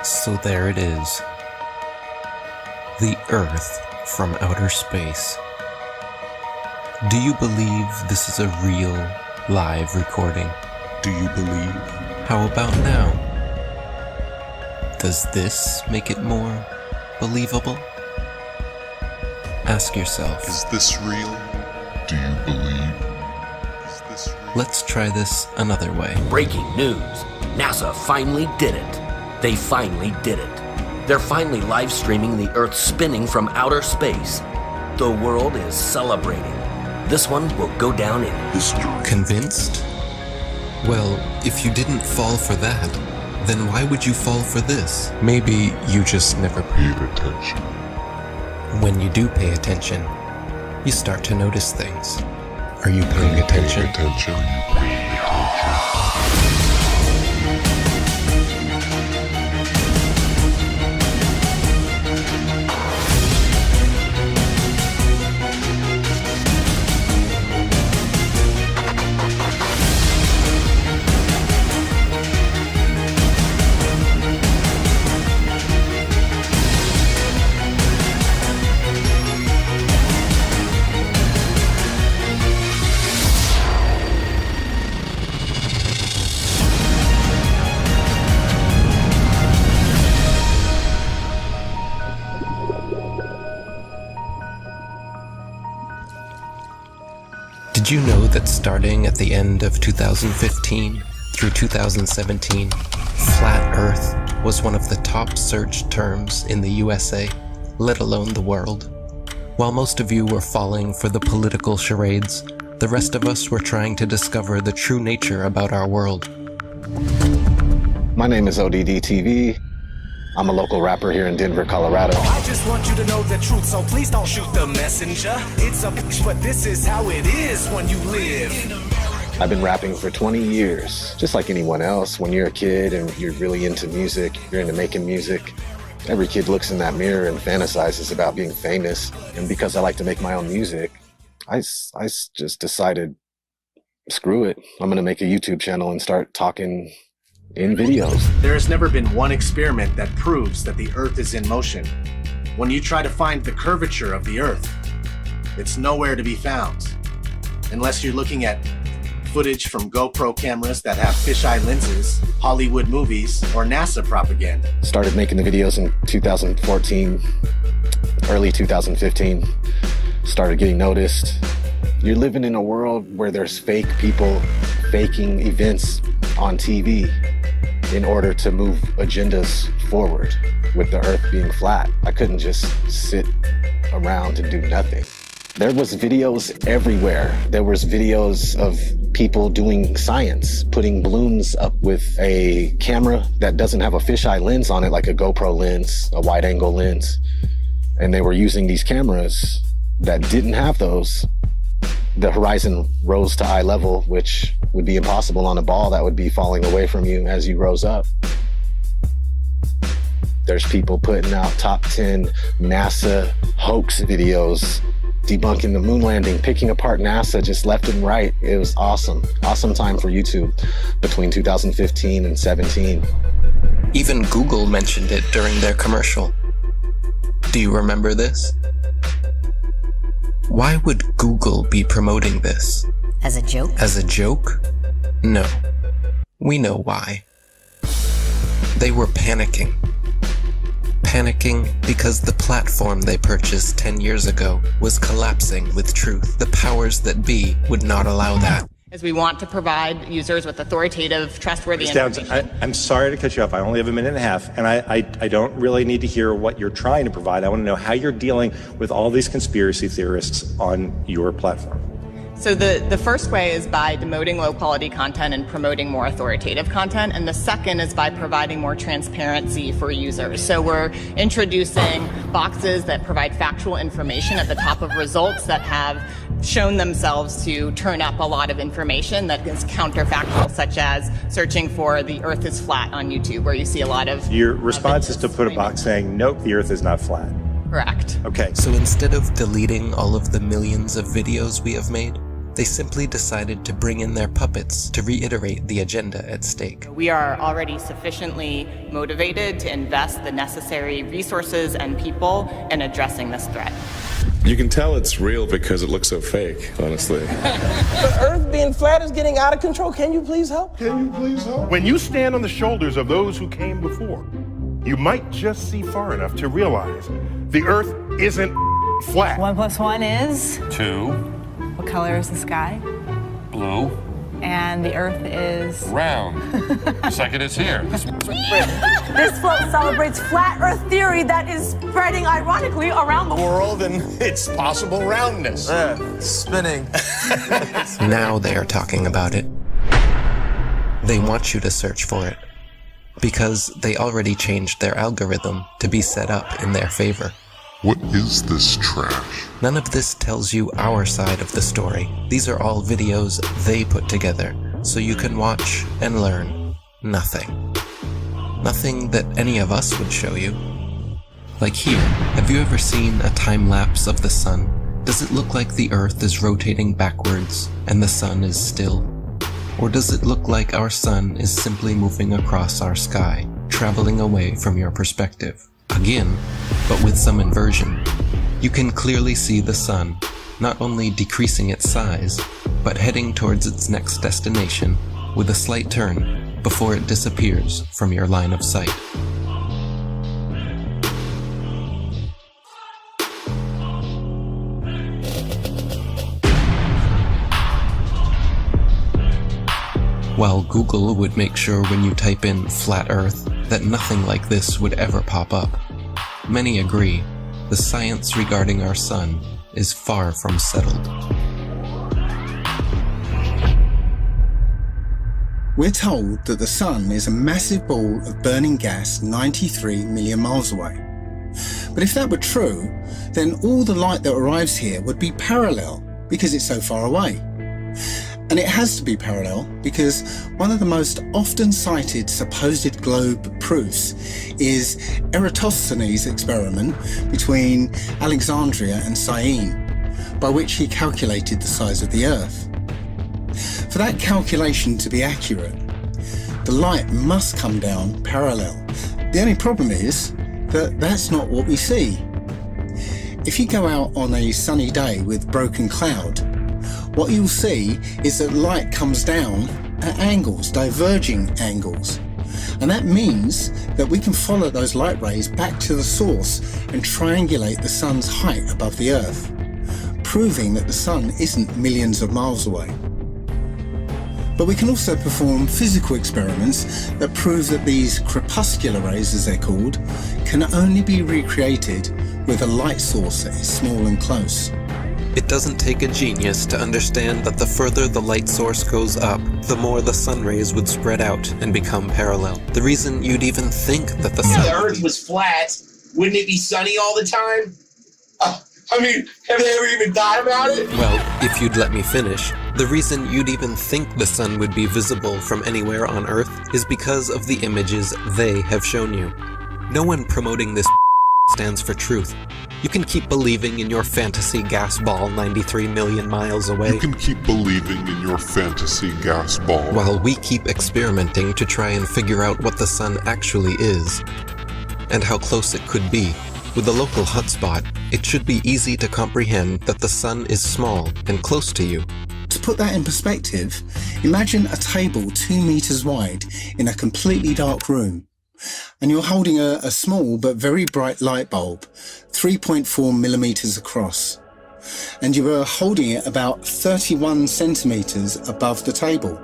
So there it is. The Earth from outer space. Do you believe this is a real, live recording? Do you believe? How about now? Does this make it more believable? Ask yourself. Is this real? Do you believe? Is this real? Let's try this another way. Breaking news. NASA finally did it. They finally did it. They're finally live streaming the Earth spinning from outer space. The world is celebrating. This one will go down in history. Convinced? Well, if you didn't fall for that, then why would you fall for this? Maybe you just never Paid attention. When you do pay attention, you start to notice things. Are you paying attention? Paying attention. Are you paying attention? Did you know that starting at the end of 2015 through 2017, Flat Earth was one of the top searched terms in the USA, let alone the world? While most of you were falling for the political charades, the rest of us were trying to discover the true nature about our world. My name is ODD TV. I'm a local rapper here in Denver, Colorado. I just want you to know the truth, so please don't shoot the messenger. It's a bitch, but this is how it is when you live. I've been rapping for 20 years, just like anyone else. When you're a kid and you're really into music, you're into making music, every kid looks in that mirror and fantasizes about being famous. And because I like to make my own music, I just decided, screw it. I'm gonna make a YouTube channel and start talking in videos. There has never been one experiment that proves that the Earth is in motion. When you try to find the curvature of the Earth, it's nowhere to be found. Unless you're looking at footage from GoPro cameras that have fisheye lenses, Hollywood movies, or NASA propaganda. Started making the videos in 2014, early 2015. Started getting noticed. You're living in a world where there's fake people faking events on TV in order to move agendas forward. With the Earth being flat, I couldn't just sit around and do nothing. There was videos everywhere. There was videos of people doing science, putting balloons up with a camera that doesn't have a fisheye lens on it, like a GoPro lens, a wide angle lens. And they were using these cameras that didn't have those. The horizon rose to eye level, which would be impossible on a ball that would be falling away from you as you rose up. There's people putting out top 10 NASA hoax videos, debunking the moon landing, picking apart NASA just left and right. It was awesome. Awesome time for YouTube between 2015 and 17. Even Google mentioned it during their commercial. Do you remember this? Why would Google be promoting this? As a joke? As a joke? No. We know why. They were panicking. Panicking because the platform they purchased 10 years ago was collapsing with truth. The powers that be would not allow that. As we want to provide users with authoritative, trustworthy information. I'm sorry to cut you off. I only have a minute and a half, and I don't really need to hear what you're trying to provide. I want to know how you're dealing with all these conspiracy theorists on your platform. So the first way is by demoting low-quality content and promoting more authoritative content, and the second is by providing more transparency for users. So we're introducing boxes that provide factual information at the top of results that have shown themselves to turn up a lot of information that is counterfactual, such as searching for the Earth is flat on YouTube, where you see a lot of... Your response is to put a box saying, nope, the Earth is not flat. Correct. Okay. So instead of deleting all of the millions of videos we have made, They simply decided to bring in their puppets to reiterate the agenda at stake. We are already sufficiently motivated to invest the necessary resources and people in addressing this threat. You can tell it's real because it looks so fake, honestly. The Earth being flat is getting out of control. Can you please help? When you stand on the shoulders of those who came before, you might just see far enough to realize the Earth isn't flat. 1 + 1 is? 2. What color is the sky? Blue. And the Earth is? Round. Second is here. This float celebrates flat Earth theory that is spreading ironically around the World and its possible roundness. Spinning. Now they are talking about it. They want you to search for it, because they already changed their algorithm to be set up in their favor. What is this trash? None of this tells you our side of the story. These are all videos they put together, so you can watch and learn nothing. Nothing that any of us would show you. Like here, have you ever seen a time lapse of the sun? Does it look like the Earth is rotating backwards and the sun is still? Or does it look like our sun is simply moving across our sky, traveling away from your perspective? Again, but with some inversion. You can clearly see the sun, not only decreasing its size, but heading towards its next destination with a slight turn before it disappears from your line of sight. While Google would make sure when you type in flat Earth that nothing like this would ever pop up, many agree the science regarding our sun is far from settled. We're told that the sun is a massive ball of burning gas 93 million miles away. But if that were true, then all the light that arrives here would be parallel because it's so far away. And it has to be parallel because one of the most often cited supposed globe proofs is Eratosthenes' experiment between Alexandria and Syene, by which he calculated the size of the Earth. For that calculation to be accurate, the light must come down parallel. The only problem is that that's not what we see. If you go out on a sunny day with broken cloud, what you'll see is that light comes down at angles, diverging angles. And that means that we can follow those light rays back to the source and triangulate the sun's height above the Earth, proving that the sun isn't millions of miles away. But we can also perform physical experiments that prove that these crepuscular rays, as they're called, can only be recreated with a light source that is small and close. It doesn't take a genius to understand that the further the light source goes up, the more the sun rays would spread out and become parallel. The reason you'd even think that the sun... If the Earth was flat, wouldn't it be sunny all the time? I mean, have they ever even thought about it? Well, if you'd let me finish, the reason you'd even think the sun would be visible from anywhere on Earth is because of the images they have shown you. No one promoting this stands for truth. You can keep believing in your fantasy gas ball 93 million miles away. You can keep believing in your fantasy gas ball. While we keep experimenting to try and figure out what the sun actually is, and how close it could be. With a local hotspot, it should be easy to comprehend that the sun is small and close to you. To put that in perspective, imagine a table 2 meters wide in a completely dark room. And you're holding a small but very bright light bulb, 3.4 millimeters across. And you are holding it about 31 centimeters above the table.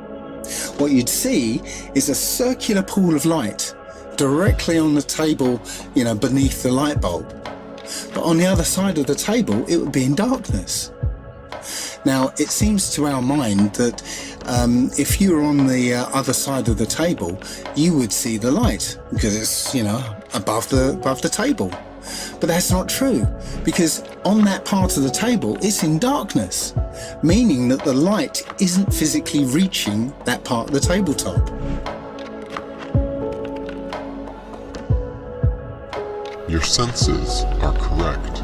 What you'd see is a circular pool of light directly on the table, beneath the light bulb. But on the other side of the table, it would be in darkness. Now, it seems to our mind that if you were on the other side of the table, you would see the light because it's, above the table. But that's not true, because on that part of the table, it's in darkness, meaning that the light isn't physically reaching that part of the tabletop. Your senses are correct.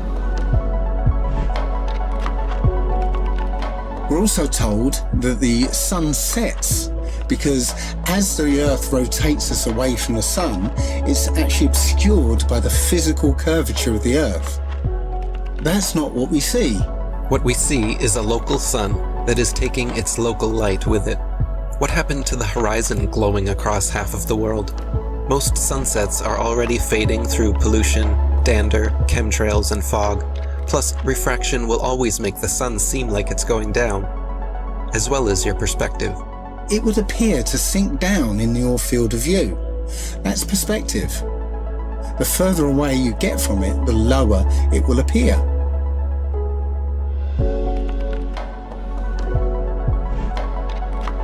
We're also told that the sun sets because as the Earth rotates us away from the sun, it's actually obscured by the physical curvature of the Earth. That's not what we see. What we see is a local sun that is taking its local light with it. What happened to the horizon glowing across half of the world? Most sunsets are already fading through pollution, dander, chemtrails, and fog. Plus, refraction will always make the sun seem like it's going down, as well as your perspective. It would appear to sink down in your field of view. That's perspective. The further away you get from it, the lower it will appear.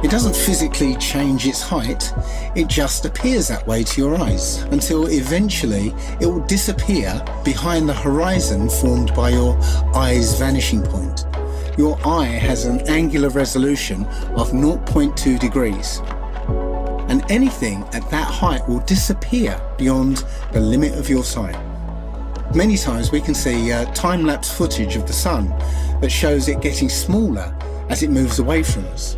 It doesn't physically change its height, it just appears that way to your eyes, until eventually it will disappear behind the horizon formed by your eye's vanishing point. Your eye has an angular resolution of 0.2 degrees. And anything at that height will disappear beyond the limit of your sight. Many times we can see time-lapse footage of the sun that shows it getting smaller as it moves away from us.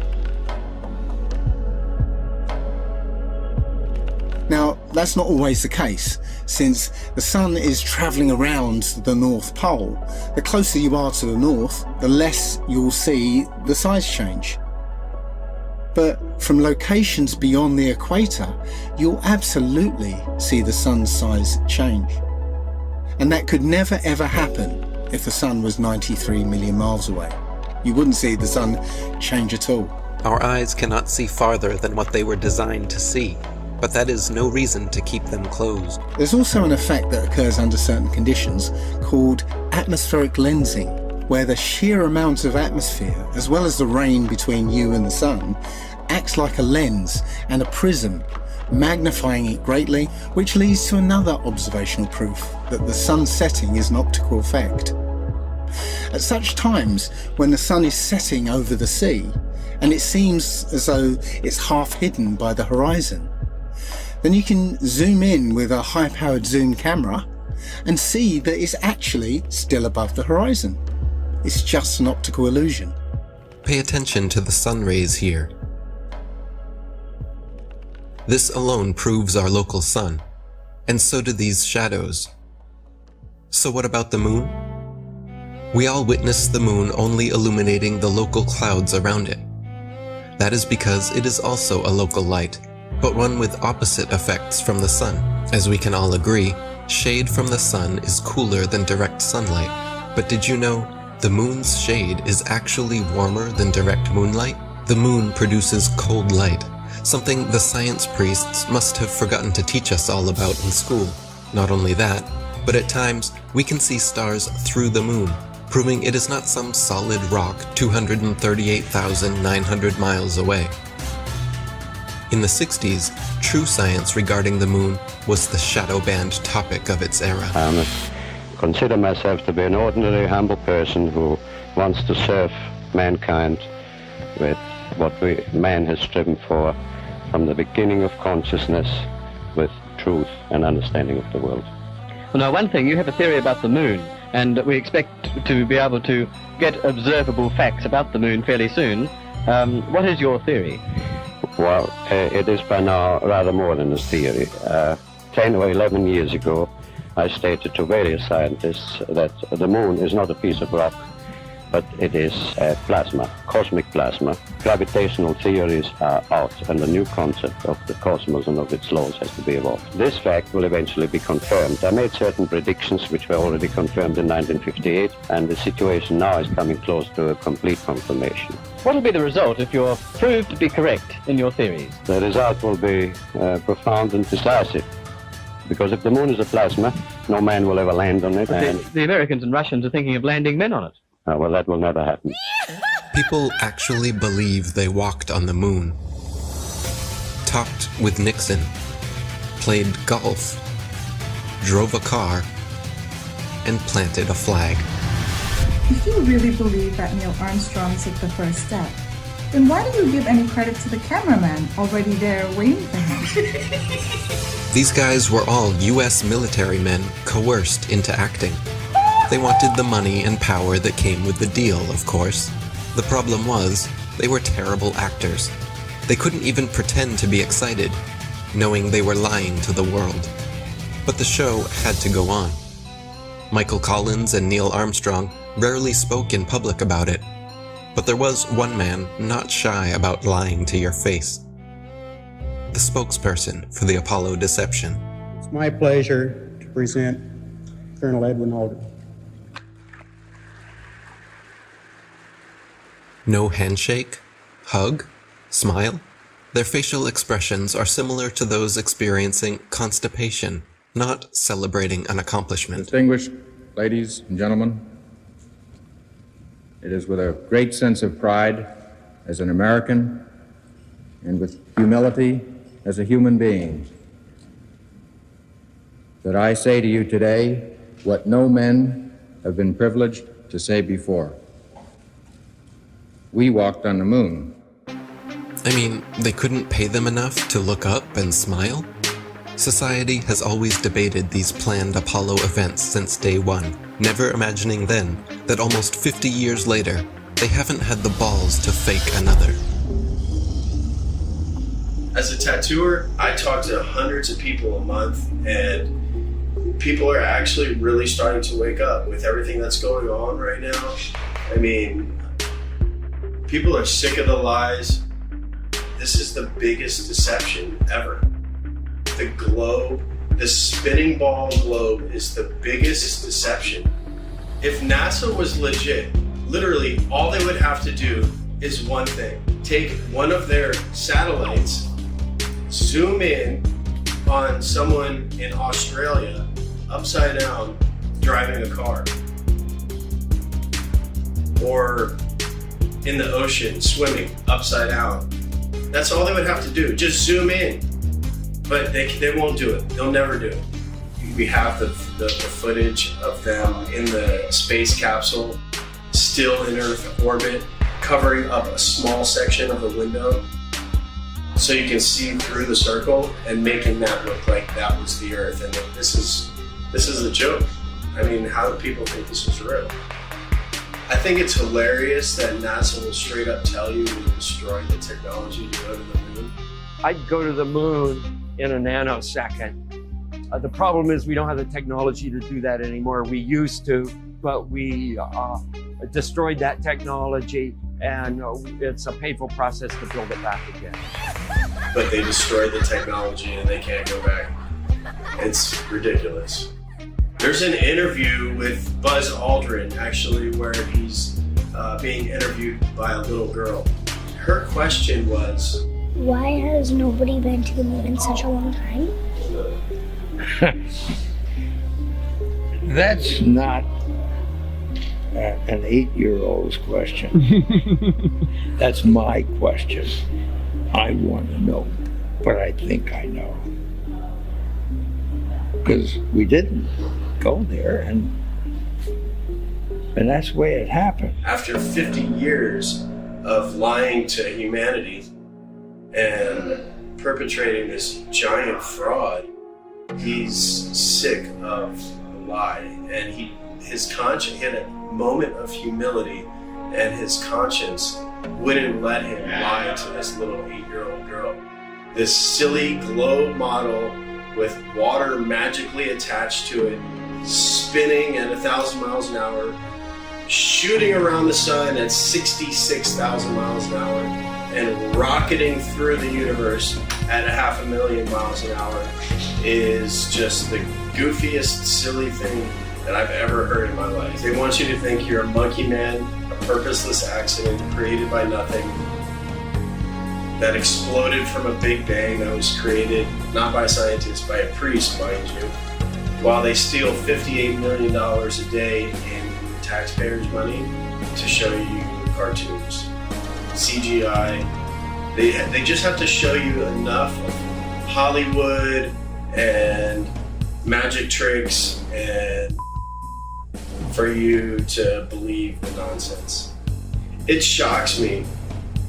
Now, that's not always the case, since the sun is travelling around the North Pole. The closer you are to the north, the less you'll see the size change. But from locations beyond the equator, you'll absolutely see the sun's size change. And that could never ever happen if the sun was 93 million miles away. You wouldn't see the sun change at all. Our eyes cannot see farther than what they were designed to see, but that is no reason to keep them closed. There's also an effect that occurs under certain conditions called atmospheric lensing, where the sheer amount of atmosphere, as well as the rain between you and the sun, acts like a lens and a prism, magnifying it greatly, which leads to another observational proof that the sun setting is an optical effect. At such times, when the sun is setting over the sea, and it seems as though it's half hidden by the horizon, then you can zoom in with a high-powered zoom camera and see that it's actually still above the horizon. It's just an optical illusion. Pay attention to the sun rays here. This alone proves our local sun, and so do these shadows. So what about the moon? We all witness the moon only illuminating the local clouds around it. That is because it is also a local light, but one with opposite effects from the sun. As we can all agree, shade from the sun is cooler than direct sunlight. But did you know the moon's shade is actually warmer than direct moonlight? The moon produces cold light, something the science priests must have forgotten to teach us all about in school. Not only that, but at times we can see stars through the moon, proving it is not some solid rock 238,900 miles away. In the 60s, true science regarding the moon was the shadow band topic of its era. I must consider myself to be an ordinary, humble person who wants to serve mankind with what man has striven for from the beginning of consciousness, with truth and understanding of the world. Well, now, one thing, you have a theory about the moon, and we expect to be able to get observable facts about the moon fairly soon. What is your theory? Well, it is by now rather more than a theory. 10 or 11 years ago, I stated to various scientists that the moon is not a piece of rock, but it is plasma, cosmic plasma. Gravitational theories are out, and the new concept of the cosmos and of its laws has to be evolved. This fact will eventually be confirmed. I made certain predictions which were already confirmed in 1958, and the situation now is coming close to a complete confirmation. What will be the result if you're proved to be correct in your theories? The result will be profound and decisive. Because if the moon is a plasma, no man will ever land on it. And the Americans and Russians are thinking of landing men on it. Well, that will never happen. People actually believe they walked on the moon, talked with Nixon, played golf, drove a car, and planted a flag. If you really believe that Neil Armstrong took the first step, then why do you give any credit to the cameraman already there waiting for him? These guys were all US military men coerced into acting. They wanted the money and power that came with the deal, of course. The problem was, they were terrible actors. They couldn't even pretend to be excited, knowing they were lying to the world. But the show had to go on. Michael Collins and Neil Armstrong rarely spoke in public about it, but there was one man not shy about lying to your face. The spokesperson for the Apollo deception. It's my pleasure to present Colonel Edwin Aldrin. No handshake, hug, smile. Their facial expressions are similar to those experiencing constipation, not celebrating an accomplishment. Distinguished ladies and gentlemen, it is with a great sense of pride as an American and with humility as a human being that I say to you today what no men have been privileged to say before. We walked on the moon. I mean, they couldn't pay them enough to look up and smile? Society has always debated these planned Apollo events since day one, never imagining then that almost 50 years later, they haven't had the balls to fake another. As a tattooer, I talk to hundreds of people a month, and people are actually really starting to wake up with everything that's going on right now. I mean, people are sick of the lies. This is the biggest deception ever. The globe, the spinning ball globe, is the biggest deception. If NASA was legit, literally all they would have to do is one thing. Take one of their satellites, zoom in on someone in Australia, upside down, driving a car. Or in the ocean, swimming, upside down. That's all they would have to do, just zoom in. But they won't do it. They'll never do it. We have the footage of them in the space capsule, still in Earth orbit, covering up a small section of the window so you can see through the circle and making that look like that was the Earth. And this is a joke. I mean, how do people think this is real? I think it's hilarious that NASA will straight up tell you to destroy the technology to go to the moon. I'd go to the moon in a nanosecond. The problem is we don't have the technology to do that anymore. We used to, but we destroyed that technology, and it's a painful process to build it back again. But they destroyed the technology and they can't go back. It's ridiculous. There's an interview with Buzz Aldrin, actually, where he's being interviewed by a little girl. Her question was, why has nobody been to the moon in such a long time? That's not an 8-year-old's question. That's my question. I want to know, but I think I know. Because we didn't go there, and that's the way it happened. After 50 years of lying to humanity and perpetrating this giant fraud, he's sick of the lie, and his conscience, he had a moment of humility, and his conscience wouldn't let him lie to this little 8-year-old girl. This silly globe model with water magically attached to it, spinning at 1,000 miles an hour, shooting around the sun at 66,000 miles an hour, and rocketing through the universe at 500,000 miles an hour is just the goofiest, silly thing that I've ever heard in my life. They want you to think you're a monkey man, a purposeless accident created by nothing, that exploded from a big bang that was created not by scientists, by a priest, mind you, while they steal $58 million a day in taxpayers' money to show you cartoons. CGI. They just have to show you enough of Hollywood and magic tricks and for you to believe the nonsense. It shocks me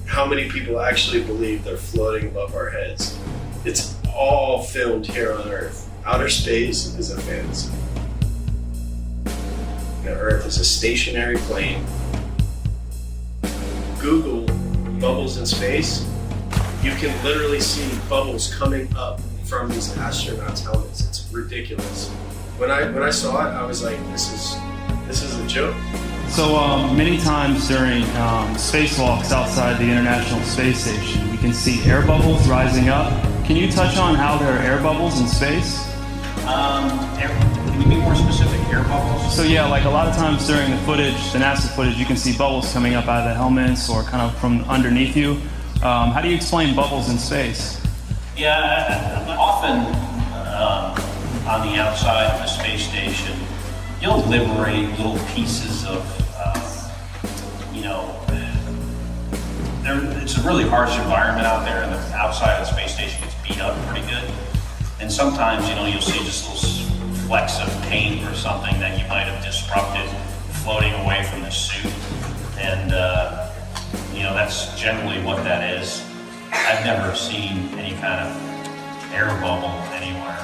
how many people actually believe they're floating above our heads. It's all filmed here on Earth. Outer space is a fantasy. The Earth is a stationary plane Google bubbles in space, you can literally see bubbles coming up from these astronauts' helmets. It's ridiculous. When I saw it, I was like, this is a joke. So many times during spacewalks outside the International Space Station, we can see air bubbles rising up. Can you touch on how there are air bubbles in space? Can you be more specific? Air bubbles? So yeah, like a lot of times during the footage, the NASA footage, you can see bubbles coming up out of the helmets or kind of from underneath you. How do you explain bubbles in space? Yeah, often on the outside of the space station, you'll liberate little pieces of, it's a really harsh environment out there, and the outside of the space station gets beat up pretty good. And sometimes, you'll see just little flecks of paint or something that you might have disrupted floating away from the suit. And, that's generally what that is. I've never seen any kind of air bubble anywhere.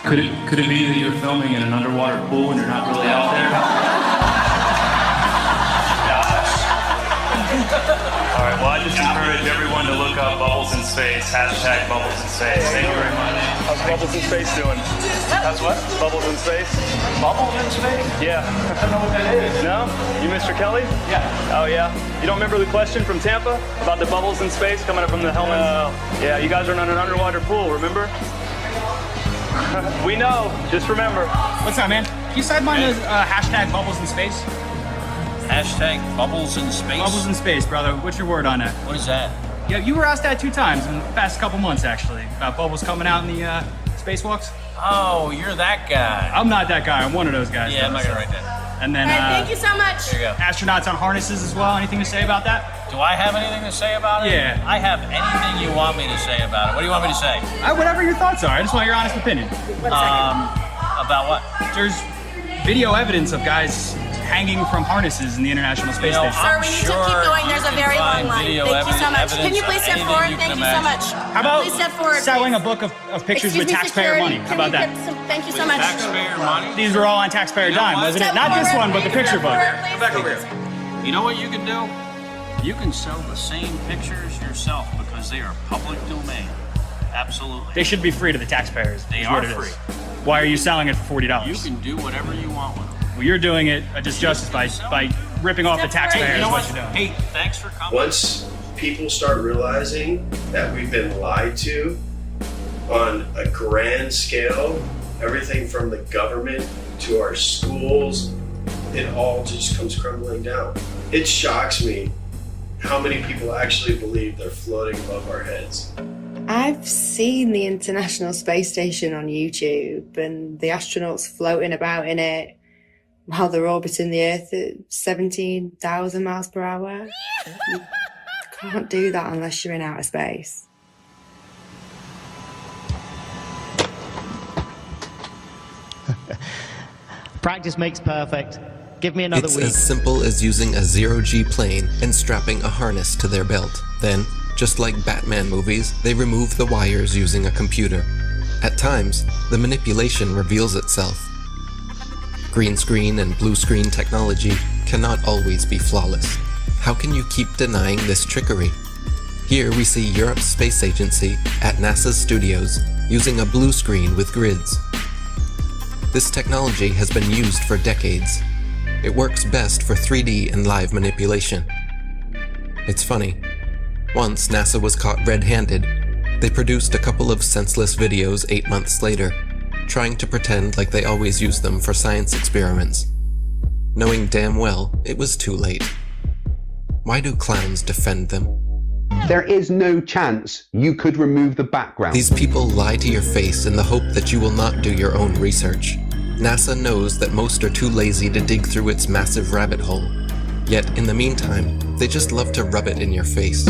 Could it be that you're filming in an underwater pool and you're not really out there? All right, well, I just encourage everyone to look up Bubbles in Space, hashtag Bubbles in Space. Thank you very much. How's Bubbles in Space doing? How's what? Bubbles in Space? Bubbles in space? Yeah. I don't know what that is. No? You Mr. Kelly? Yeah. Oh, yeah? You don't remember the question from Tampa about the bubbles in space coming up from the helmets? No. Yeah, you guys are in an underwater pool, remember? We know, just remember. What's up, man? Can you sideline hashtag Bubbles in Space? Hashtag bubbles in space? Bubbles in Space, brother. What's your word on that? What is that? Yeah, you were asked that 2 times in the past couple months, actually, about bubbles coming out in the spacewalks. Oh, you're that guy. I'm not that guy. I'm one of those guys. Yeah, I'm not gonna write that. And then, thank you so much. There you go. Astronauts on harnesses as well. Anything to say about that? Do I have anything to say about it? Yeah. I have anything you want me to say about it. What do you want me to say? Whatever your thoughts are. I just want your honest opinion. About what? There's video evidence of guys hanging from harnesses in the International Space Station. Sir, we need to keep going. There's a very long line. Thank you so much. Can you please step forward? Thank you so much. How about please step forward, selling please. a book of pictures with taxpayer money? How about that? Thank you so much. Taxpayer money? These were all on taxpayer dime, wasn't it? Not this one, but the picture book. Come back over here. You know what you can do? You can sell the same pictures yourself because they are public domain. Absolutely. They should be free to the taxpayers. They are free. Why are you selling it for $40? You can do whatever you want with them. Well, you're doing it a disjustice by ripping off the taxpayers. You know what? You're doing. Hey, thanks for coming. Once people start realizing that we've been lied to on a grand scale, everything from the government to our schools, it all just comes crumbling down. It shocks me how many people actually believe they're floating above our heads. I've seen the International Space Station on YouTube and the astronauts floating about in it while they're orbiting the Earth at 17,000 miles per hour. You can't do that unless you're in outer space. Practice makes perfect. Give me another It's week. as simple as using a zero-G plane and strapping a harness to their belt. Then, just like Batman movies, they remove the wires using a computer. At times, the manipulation reveals itself. Green screen and blue screen technology cannot always be flawless. How can you keep denying this trickery? Here we see Europe's space agency at NASA's studios using a blue screen with grids. This technology has been used for decades. It works best for 3D and live manipulation. It's funny. Once NASA was caught red-handed, they produced a couple of senseless videos 8 months later, trying to pretend like they always use them for science experiments, knowing damn well it was too late. Why do clowns defend them? There is no chance you could remove the background. These people lie to your face in the hope that you will not do your own research. NASA knows that most are too lazy to dig through its massive rabbit hole. Yet, in the meantime, they just love to rub it in your face.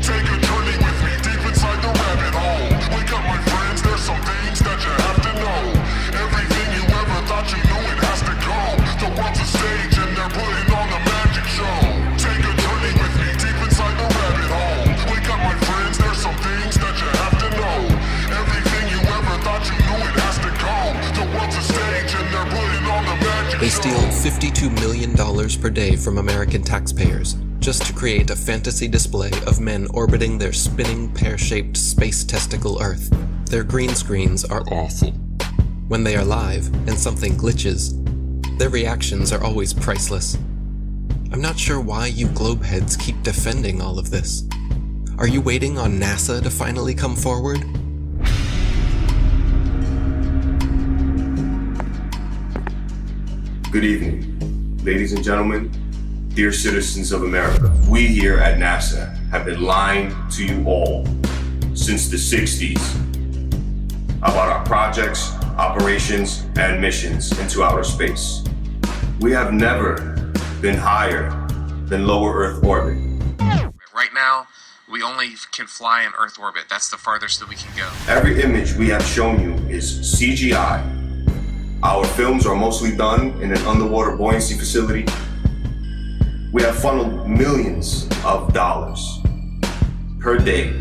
Take a journey with me deep inside the rabbit hole. Wake up, my friends, there's some things that you have to know. Everything you ever thought you knew, it has to go. The world's a stage and they're putting on the magic show. Take a journey with me deep inside the rabbit hole. Wake up, my friends, there's some things that you have to know. Everything you ever thought you knew, it has to go. The world's a stage and they're putting on the magic show. They steal $52 million per day from American taxpayers just to create a fantasy display of men orbiting their spinning pear-shaped space testicle Earth. Their green screens are awful. When they are live and something glitches, their reactions are always priceless. I'm not sure why you globeheads keep defending all of this. Are you waiting on NASA to finally come forward? Good evening, ladies and gentlemen, dear citizens of America. We here at NASA have been lying to you all since the 60s about our projects, operations, and missions into outer space. We have never been higher than lower Earth orbit. Right now, we only can fly in Earth orbit. That's the farthest that we can go. Every image we have shown you is CGI. Our films are mostly done in an underwater buoyancy facility. We have funneled millions of dollars per day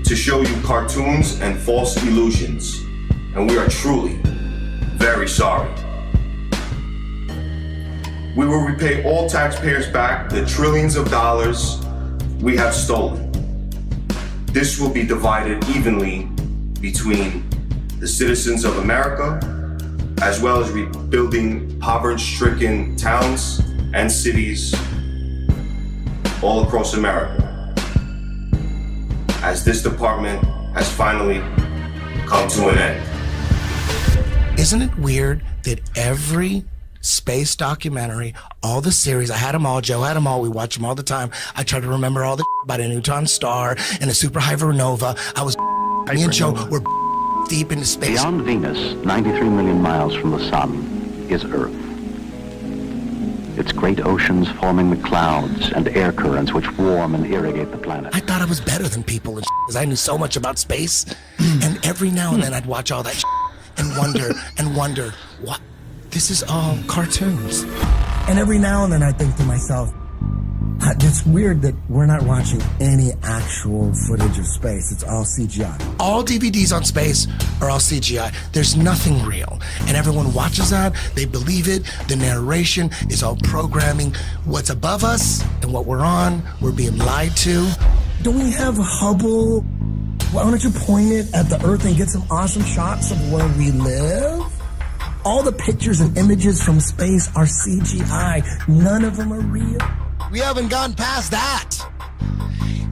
to show you cartoons and false illusions, and we are truly very sorry. We will repay all taxpayers back the trillions of dollars we have stolen. This will be divided evenly between the citizens of America, as well as rebuilding poverty-stricken towns and cities all across America, as this department has finally come to an end. Isn't it weird that every space documentary, all the series, I had them all, Joe had them all, we watch them all the time. I try to remember all the about a neutron star and a superhypernova. Me and Joe were deep into space. Beyond Venus, 93 million miles from the sun, is Earth. Its great oceans forming the clouds and air currents which warm and irrigate the planet. I thought I was better than people because I knew so much about space. And every now and then I'd watch all that and wonder, what? This is all cartoons. And every now and then I think to myself, it's weird that we're not watching any actual footage of space. It's all CGI. All DVDs on space are all CGI. There's nothing real. And everyone watches that. They believe it. The narration is all programming. What's above us and what we're on, we're being lied to. Don't we have Hubble? Why don't you point it at the Earth and get some awesome shots of where we live? All the pictures and images from space are CGI. None of them are real. We haven't gone past that.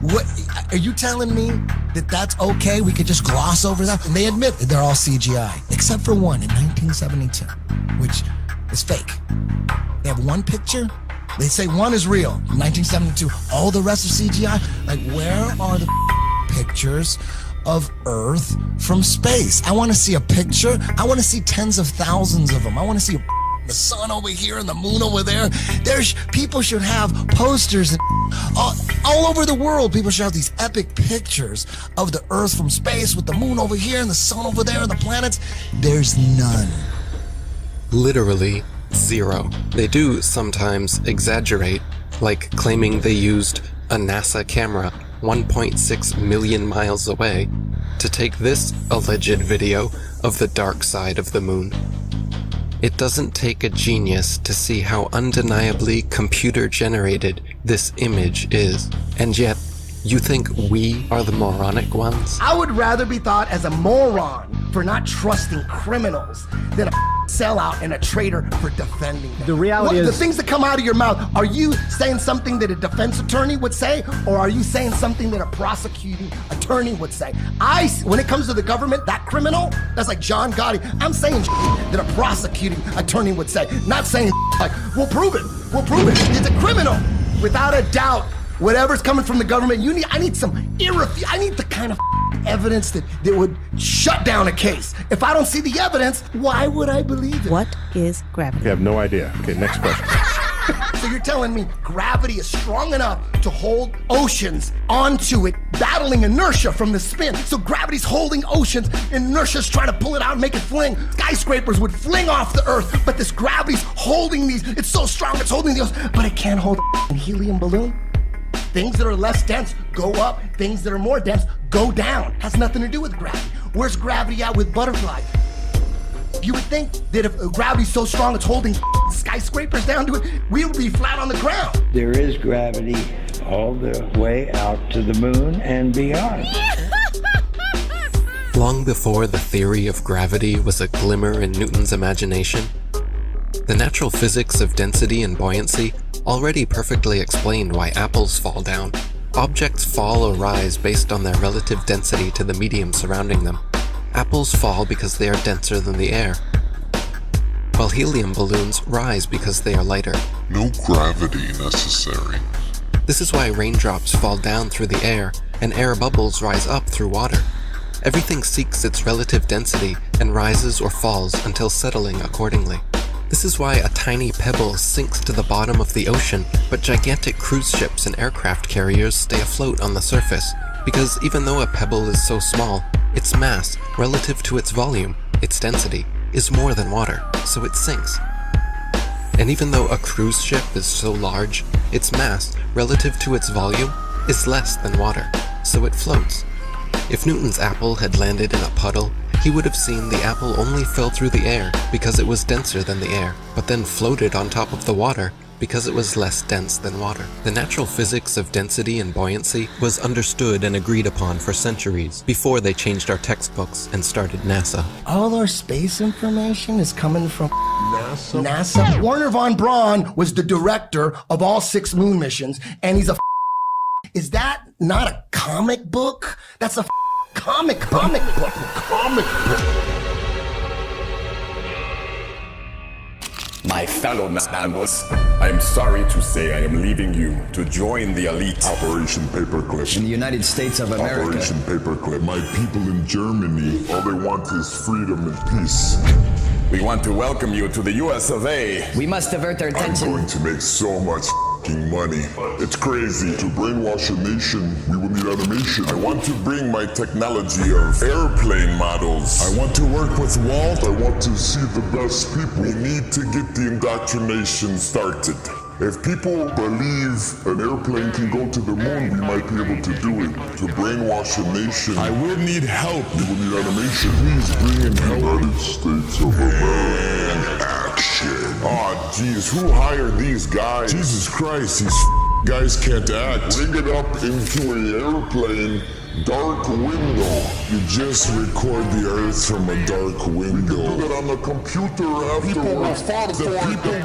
What, are you telling me that that's okay? We could just gloss over that? And they admit that they're all CGI, except for one in 1972, which is fake. They have one picture. They say one is real, 1972. All the rest are CGI. Like, where are the pictures of Earth from space? I want to see a picture. I want to see tens of thousands of them. I want to see the sun over here and the moon over there. People should have posters and all over the world. People should have these epic pictures of the Earth from space with the moon over here and the sun over there and the planets. There's none. Literally zero. They do sometimes exaggerate, like claiming they used a NASA camera 1.6 million miles away to take this alleged video of the dark side of the moon. It doesn't take a genius to see how undeniably computer-generated this image is. And yet, you think we are the moronic ones? I would rather be thought as a moron for not trusting criminals than a sellout and a traitor for defending them. The reality is... The things that come out of your mouth, are you saying something that a defense attorney would say, or are you saying something that a prosecuting attorney would say? When it comes to the government, that criminal, that's like John Gotti, I'm saying that a prosecuting attorney would say, not saying like, we'll prove it, it's a criminal. Without a doubt, whatever's coming from the government, I need the kind of evidence that would shut down a case. If I don't see the evidence, why would I believe it? What is gravity? You have no idea. Okay, next question. So you're telling me gravity is strong enough to hold oceans onto it, battling inertia from the spin. So gravity's holding oceans, and inertia's trying to pull it out and make it fling. Skyscrapers would fling off the Earth, but this gravity's holding these. It's so strong, it's holding the ocean, but it can't hold a helium balloon. Things that are less dense go up, things that are more dense go down. Has nothing to do with gravity. Where's gravity at with butterflies? You would think that if gravity's so strong it's holding skyscrapers down to it, we would be flat on the ground. There is gravity all the way out to the moon and beyond. Long before the theory of gravity was a glimmer in Newton's imagination, the natural physics of density and buoyancy already perfectly explained why apples fall down. Objects fall or rise based on their relative density to the medium surrounding them. Apples fall because they are denser than the air, while helium balloons rise because they are lighter. No gravity necessary. This is why raindrops fall down through the air and air bubbles rise up through water. Everything seeks its relative density and rises or falls until settling accordingly. This is why a tiny pebble sinks to the bottom of the ocean, but gigantic cruise ships and aircraft carriers stay afloat on the surface. Because even though a pebble is so small, its mass, relative to its volume, its density, is more than water, so it sinks. And even though a cruise ship is so large, its mass, relative to its volume, is less than water, so it floats. If Newton's apple had landed in a puddle, he would have seen the apple only fell through the air because it was denser than the air, but then floated on top of the water because it was less dense than water. The natural physics of density and buoyancy was understood and agreed upon for centuries before they changed our textbooks and started NASA. All our space information is coming from NASA. Werner von Braun was the director of all 6 moon missions, and he's a Is that not a comic book? That's a comic book. My fellow Nanos, I am sorry to say I am leaving you to join the elite. Operation Paperclip. In the United States of America. Operation Paperclip. My people in Germany, all they want is freedom and peace. We want to welcome you to the US of A. We must divert their attention. I'm going to make so much money. It's crazy. To brainwash a nation, we will need animation. I want to bring my technology of airplane models. I want to work with Walt. I want to see the best people. We need to get the indoctrination started. If people believe an airplane can go to the moon, we might be able to do it. To brainwash a nation, I will need help. We will need animation. Please bring in help. United States of America. Action. Oh, geez, who hired these guys? Jesus Christ, these guys can't act. Bring it up into an airplane. Dark window. You just record the Earth from a dark window. We can do that on the computer afterwards. People will fall for it. People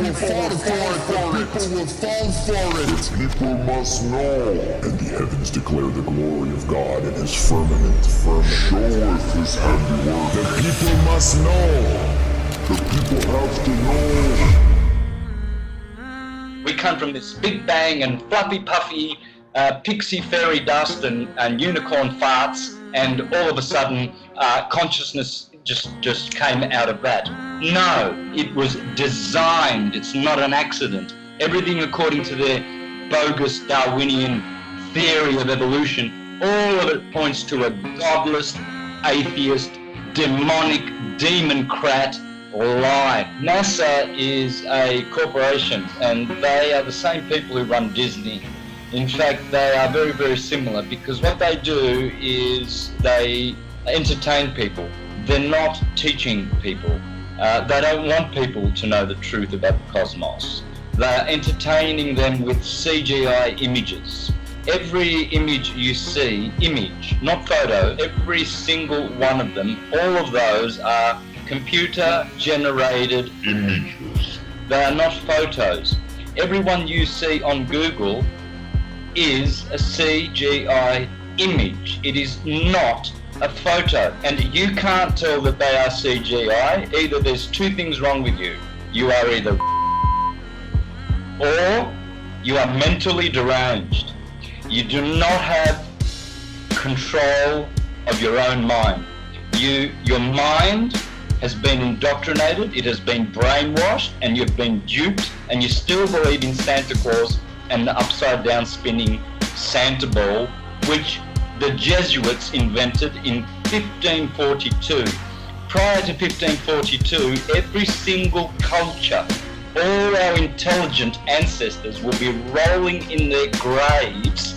will fall for it. People must know. And the heavens declare the glory of God in his firmament. Showeth his handiwork. The people must know. The people have to know. We come from this big bang and fluffy puffy pixie fairy dust and unicorn farts, and all of a sudden consciousness just came out of that. No, it was designed. It's not an accident. Everything according to their bogus Darwinian theory of evolution, all of it points to a godless, atheist, demonic, demon-crat lie. NASA is a corporation, and they are the same people who run Disney. In fact, they are very, very similar, because what they do is they entertain people. They're not teaching people. They don't want people to know the truth about the cosmos. They're entertaining them with CGI images. Every image you see, image, not photo, every single one of them, all of those are computer-generated images. They are not photos. Everyone you see on Google is a CGI image. It is not a photo. And you can't tell that they are CGI. Either there's 2 things wrong with you. You are either or you are mentally deranged. You do not have control of your own mind. Your mind has been indoctrinated, it has been brainwashed, and you've been duped, and you still believe in Santa Claus and the upside down spinning Santa ball, which the Jesuits invented in 1542. Prior to 1542, every single culture, all our intelligent ancestors will be rolling in their graves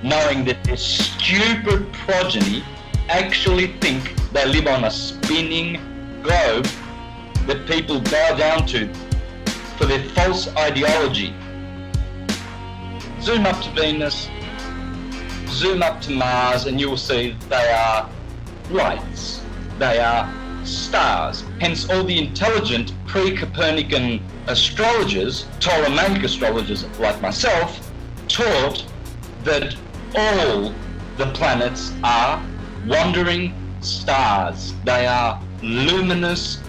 knowing that their stupid progeny actually think they live on a spinning globe that people bow down to for their false ideology. Zoom up to Venus, zoom up to Mars, and you will see they are lights. They are stars. Hence all the intelligent pre-Copernican astrologers, Ptolemaic astrologers like myself, taught that all the planets are wandering stars. They are luminous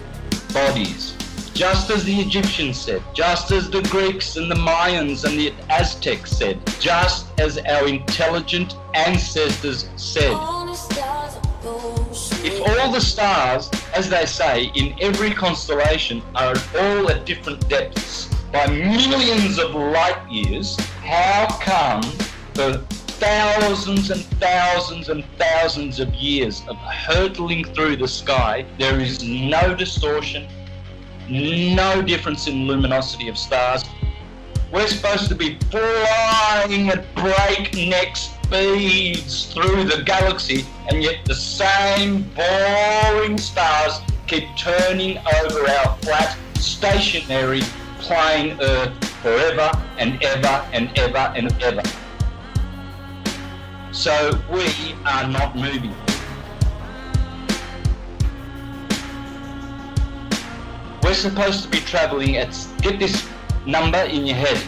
bodies. Just as the Egyptians said, just as the Greeks and the Mayans and the Aztecs said, just as our intelligent ancestors said. If all the stars, as they say, in every constellation are all at different depths by millions of light years, how come for thousands and thousands and thousands of years of hurtling through the sky, there is no distortion, no difference in luminosity of stars? We're supposed to be flying at breakneck speeds through the galaxy, and yet the same boring stars keep turning over our flat, stationary, plain Earth forever and ever and ever and ever. So we are not moving. We're supposed to be traveling at, get this number in your head,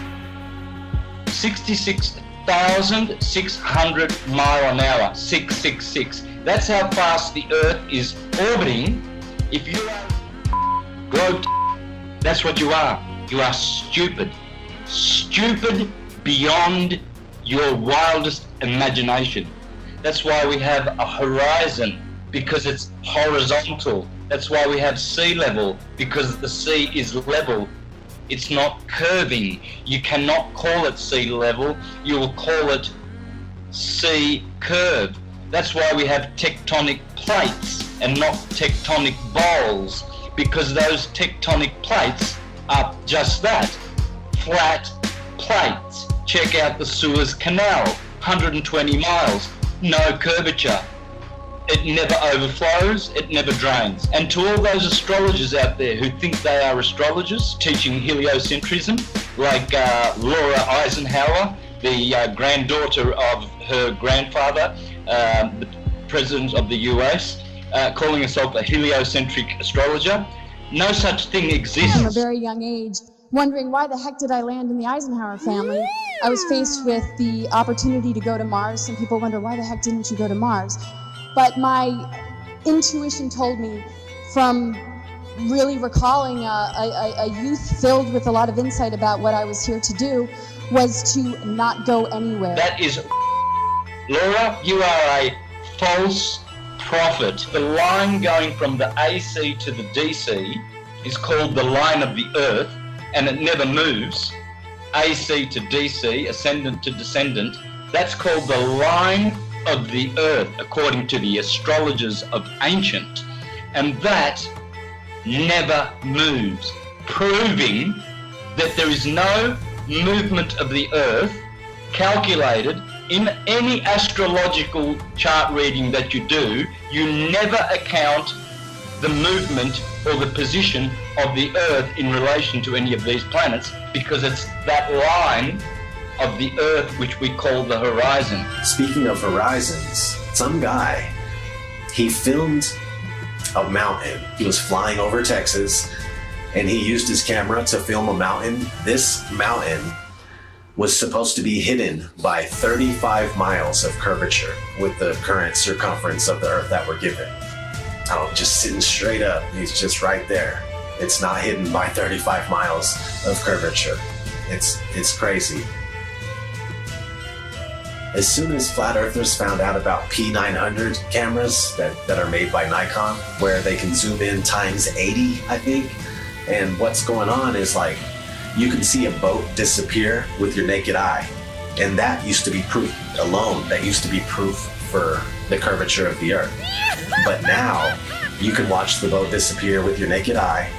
66,600 mile an hour, 666. That's how fast the Earth is orbiting. If you are globe, that's what you are. You are stupid. Stupid beyond your wildest imagination. That's why we have a horizon, because it's horizontal. That's why we have sea level, because the sea is level. It's not curving. You cannot call it sea level. You will call it sea curve. That's why we have tectonic plates and not tectonic bowls, because those tectonic plates are just that, flat plates. Check out the Suez Canal, 120 miles, no curvature. It never overflows, it never drains. And to all those astrologers out there who think they are astrologers teaching heliocentrism, like Laura Eisenhower, the granddaughter of her grandfather, the president of the US, calling herself a heliocentric astrologer, no such thing exists. From a very young age, wondering why the heck did I land in the Eisenhower family. I was faced with the opportunity to go to Mars. Some people wonder, why the heck didn't you go to Mars? But my intuition told me, from really recalling a youth filled with a lot of insight about what I was here to do, was to not go anywhere. That is, Laura, you are a false prophet. The line going from the AC to the DC is called the line of the Earth, and it never moves. AC to DC, ascendant to descendant, that's called the line of the Earth, according to the astrologers of ancient, and that never moves, proving that there is no movement of the Earth calculated in any astrological chart reading that you do. You never account the movement or the position of the Earth in relation to any of these planets, because it's that line of the Earth which we call the horizon. Speaking of horizons, some guy, he filmed a mountain. He was flying over Texas, and he used his camera to film a mountain. This mountain was supposed to be hidden by 35 miles of curvature with the current circumference of the Earth that we're given. Oh, just sitting straight up. He's just right there. It's not hidden by 35 miles of curvature. It's crazy. As soon as flat earthers found out about P900 cameras that are made by Nikon, where they can zoom in times 80, I think, and what's going on is, like, you can see a boat disappear with your naked eye, and that used to be proof alone. That used to be proof for the curvature of the Earth. But now you can watch the boat disappear with your naked eye,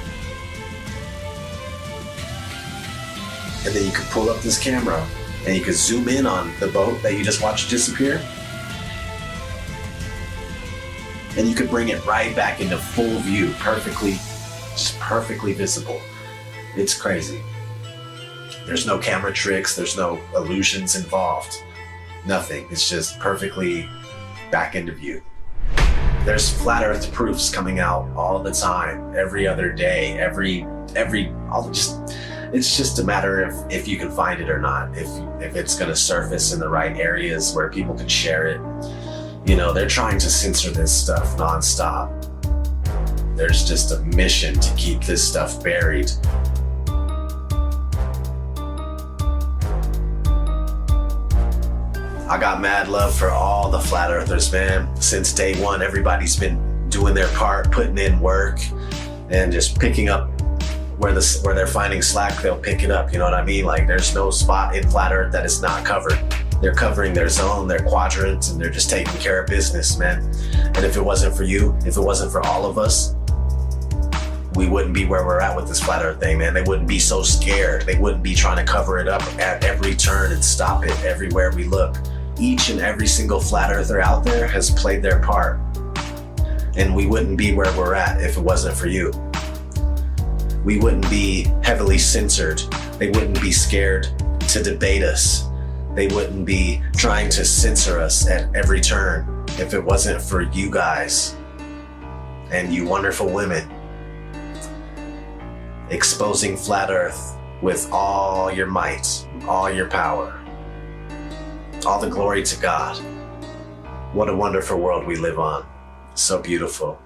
and then you can pull up this camera and you can zoom in on the boat that you just watched disappear, and you could bring it right back into full view, perfectly just perfectly visible. It's crazy. There's no camera tricks, there's no illusions involved. Nothing. It's just perfectly back into view. There's flat earth proofs coming out all the time, every other day, it's just a matter of if you can find it or not, if it's gonna surface in the right areas where people can share it. You know, they're trying to censor this stuff nonstop. There's just a mission to keep this stuff buried. I got mad love for all the flat earthers, man. Since day one, everybody's been doing their part, putting in work, and just picking up where they're finding slack, they'll pick it up, you know what I mean? Like, there's no spot in flat earth that is not covered. They're covering their zone, their quadrant, and they're just taking care of business, man. And if it wasn't for you, if it wasn't for all of us, we wouldn't be where we're at with this flat earth thing, man. They wouldn't be so scared. They wouldn't be trying to cover it up at every turn and stop it everywhere we look. Each and every single flat earther out there has played their part. And we wouldn't be where we're at if it wasn't for you. We wouldn't be heavily censored. They wouldn't be scared to debate us. They wouldn't be trying to censor us at every turn if it wasn't for you guys and you wonderful women exposing flat earth with all your might, all your power. All the glory to God. What a wonderful world we live on. So beautiful.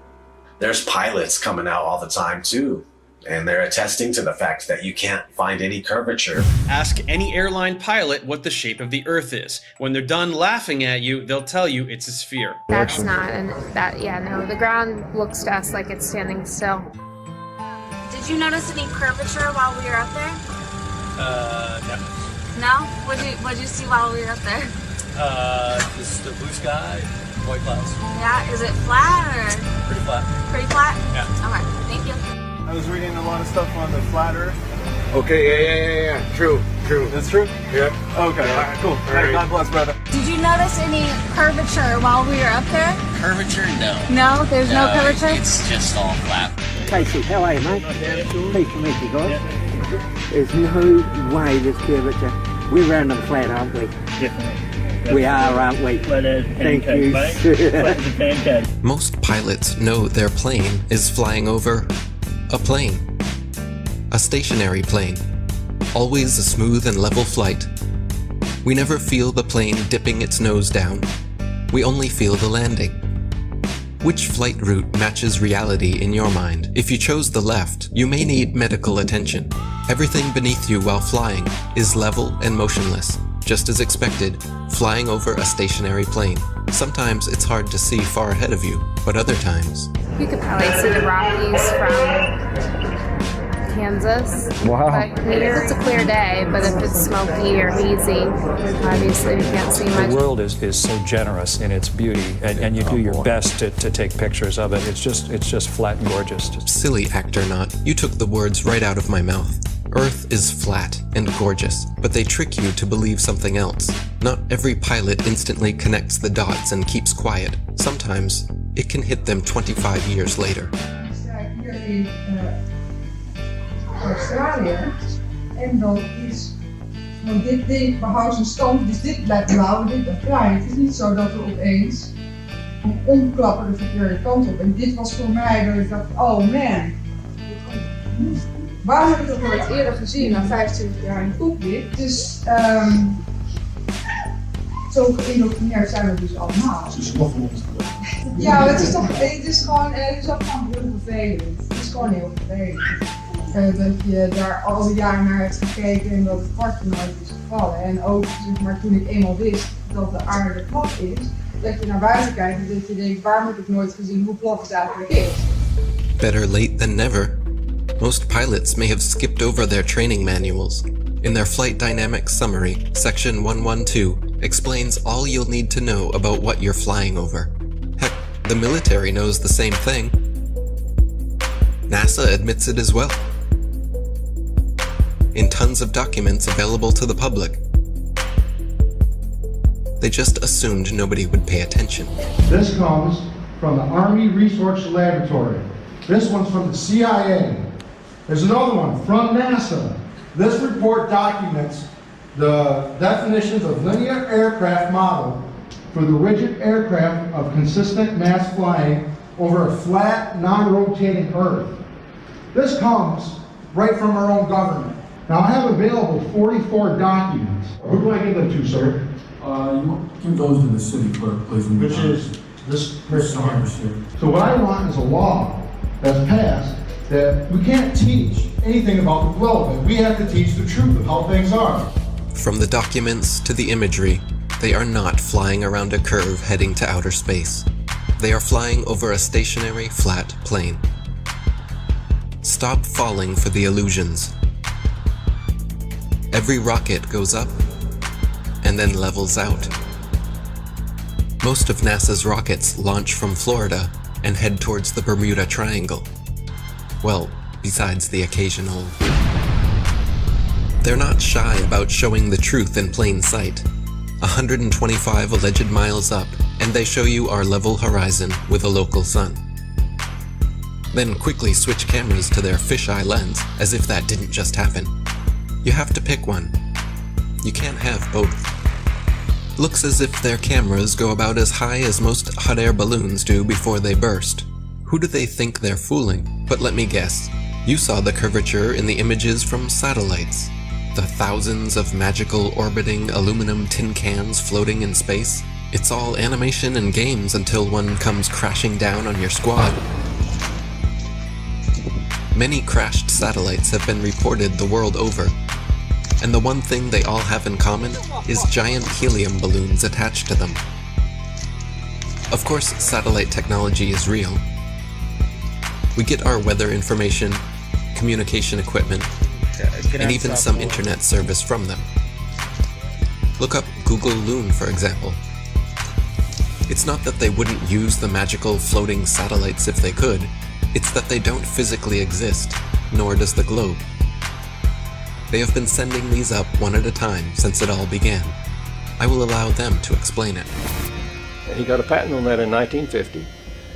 There's pilots coming out all the time too, and they're attesting to the fact that you can't find any curvature. Ask any airline pilot what the shape of the Earth is. When they're done laughing at you, they'll tell you it's a sphere. That's not, no, the ground looks to us like it's standing still. Did you notice any curvature while we were up there? No. No? What'd you see while we were up there? Just the blue sky, white clouds. Yeah, is it flat or? Pretty flat. Pretty flat? Yeah. Okay, thank you. I was reading a lot of stuff on the flat earth. Okay, yeah. True. That's true? Yep. Okay, Yeah. all right, cool. All right. God bless, brother. Did you notice any curvature while we were up there? Curvature, no. No? There's no curvature? It's just all flat. Casey, how are you, mate? Pleased to meet you guys. There's no way there's curvature. We're round and flat, aren't we? Definitely. We are, aren't we? Flat as Thank pancake, you. mate. Flat as a pancake. Most pilots know their plane is flying over a plane. A stationary plane. Always a smooth and level flight. We never feel the plane dipping its nose down. We only feel the landing. Which flight route matches reality in your mind? If you chose the left, you may need medical attention. Everything beneath you while flying is level and motionless, just as expected, flying over a stationary plane. Sometimes it's hard to see far ahead of you, but other times... You could probably see the Rockies from Kansas. Wow. But it's a clear day, but if it's smoky or hazy, obviously we can't see much. The world is so generous in its beauty, and you do your best to take pictures of it. It's just flat and gorgeous. Silly actor not, you took the words right out of my mouth. Earth is flat and gorgeous, but they trick you to believe something else. Not every pilot instantly connects the dots and keeps quiet. Sometimes it can hit them 25 years later. Australië. En dan is van dit ding behoudt zijn stand, dus dit blijft blauw en dit blijft klein. Het is niet zo dat we opeens omklappen de verkeerde kant op. En dit was voor mij dat ik dacht, oh man. Waarom heb ik dat nooit eerder gezien na 25 jaar in het cockpit? Dus zo geïndoctrineerd zijn we dus allemaal. Ja, het is gewoon heel vervelend. Het is gewoon heel vervelend. Dat je daar al die jaren naar hebt gekeken en dat het kwartje nooit is gevallen. En ook zeg maar, toen ik eenmaal wist dat de aarde plat is, dat je naar buiten kijkt en dat je denkt, waarom heb ik nooit gezien hoe plat het eigenlijk is? Better late than never. Most pilots may have skipped over their training manuals. In their Flight Dynamics Summary, Section 112 explains all you'll need to know about what you're flying over. Heck, the military knows the same thing. NASA admits it as well. In tons of documents available to the public. They just assumed nobody would pay attention. This comes from the Army Research Laboratory. This one's from the CIA. There's another one from NASA. This report documents the definitions of linear aircraft model for the rigid aircraft of consistent mass flying over a flat, non-rotating Earth. This comes right from our own government. Now I have available 44 documents. Who do I give them to, sir? You give those to the city clerk, please. Which is this person here. So what I want is a law that's passed that we can't teach anything about the globe. We have to teach the truth of how things are. From the documents to the imagery, they are not flying around a curve heading to outer space. They are flying over a stationary, flat plane. Stop falling for the illusions. Every rocket goes up and then levels out. Most of NASA's rockets launch from Florida and head towards the Bermuda Triangle. Well, besides the occasional. They're not shy about showing the truth in plain sight. 125 alleged miles up, and they show you our level horizon with a local sun. Then quickly switch cameras to their fisheye lens, as if that didn't just happen. You have to pick one. You can't have both. Looks as if their cameras go about as high as most hot air balloons do before they burst. Who do they think they're fooling? But let me guess. You saw the curvature in the images from satellites. The thousands of magical orbiting aluminum tin cans floating in space. It's all animation and games until one comes crashing down on your squad. Many crashed satellites have been reported the world over, and the one thing they all have in common is giant helium balloons attached to them. Of course, satellite technology is real. We get our weather information, communication equipment, and even some internet service from them. Look up Google Loon, for example. It's not that they wouldn't use the magical floating satellites if they could, it's that they don't physically exist, nor does the globe. They have been sending these up one at a time since it all began. I will allow them to explain it. He got a patent on that in 1950,